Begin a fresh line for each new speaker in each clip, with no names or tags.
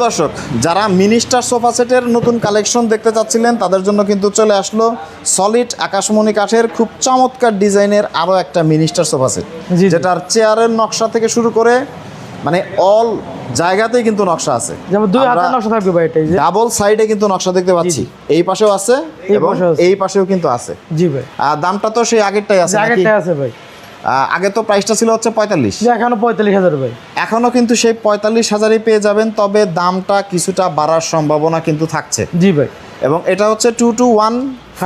দর্শক যারা minister sofa সেটের নতুন কালেকশন দেখতে চাচ্ছিলেন তাদের জন্য কিন্তু চলে আসলো সলিড আকাশমণি কাঠের খুব চমৎকার ডিজাইনের আরও একটা মিনিস্টার সোফা সেট, যেটার চেয়ারের নকশা থেকে শুরু করে মানে অল জায়গাতেই কিন্তু নকশা আছে।
যেমন দুই হাতের নকশা থাকবে ভাই, এটাই যে
ডাবল সাইডে কিন্তু নকশা দেখতে পাচ্ছি, এই পাশেও আছে এবং এই পাশেও কিন্তু আছে।
জি ভাই,
আর দামটা তো সেই আগেরটাই আছে,
আগেরটাই আছে ভাই।
আগে তো প্রাইসটা ছিল হচ্ছে 45,
এখনো 45,000 ভাই।
এখনো কিন্তু সেই 45,000-ই পেয়ে যাবেন, তবে দামটা কিছুটা বাড়ার সম্ভাবনা কিন্তু থাকছে।
জি ভাই,
এবং এটা হচ্ছে 2 to 1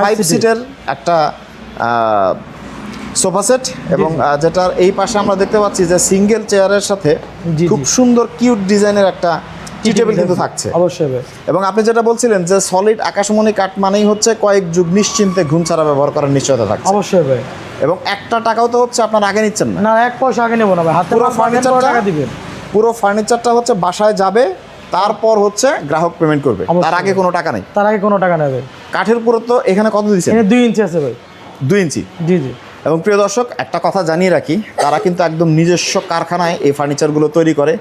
5 সিটের একটা সোফা সেট, এবং যেটার এই পাশে আমরা দেখতে পাচ্ছি যে সিঙ্গেল চেয়ারের সাথে খুব সুন্দর কিউট ডিজাইনের একটা টি টেবিল কিন্তু থাকছে।
অবশ্যই ভাই।
এবং আপনি যেটা বলছিলেন যে সলিড আকাশমণি কাঠ মানেই হচ্ছে কয়েক যুগ নিশ্চিন্তে ঘুম ছাড়া ব্যবহার করার নিশ্চয়তা থাকছে।
অবশ্যই ভাই।
এবং একটা টাকাও তো হচ্ছে আপনার আগে নিচ্ছেন না,
না এক পয়সা আগে নেব না ভাই, হাতে
পুরো ফার্নিচারটা
টাকা দিবেন।
পুরো ফার্নিচারটা হচ্ছে বাসায় যাবে, তারপর হচ্ছে গ্রাহক পেমেন্ট করবে, তার আগে কোনো টাকা নেই।
তার আগে কোনো টাকা নেবে।
কাঠের পুরো তো এখানে কত দিচ্ছেন?
এখানে 2 ইঞ্চি আছে ভাই।
2 ইঞ্চি।
জি জি।
এবং প্রিয় দর্শক একটা কথা জানিয়ে রাখি, তারা কিন্তু একদম নিজস্ব কারখানায় এই ফার্নিচারগুলো তৈরি করে,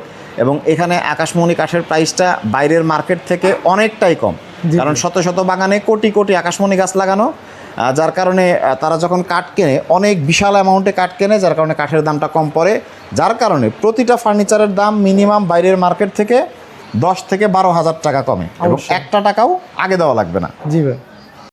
এবং এখানে আকাশমণি কাঠের প্রাইসটা বাইরের মার্কেট থেকে অনেকটাই কম, কারণ শত শত বাগানে কোটি কোটি আকাশমণি গাছ লাগানো, যার কারণে তারা যখন কাঠ কেনে অনেক বিশাল অ্যামাউন্টে কাঠ কেনে, যার কারণে কাঠের দামটা কম পড়ে, যার কারণে প্রতিটা ফার্নিচারের দাম মিনিমাম বাইরের মার্কেট থেকে 10 থেকে 12 হাজার টাকা কমে, এবং একটা টাকাও আগে দেওয়া লাগবে না।
জি ভাই।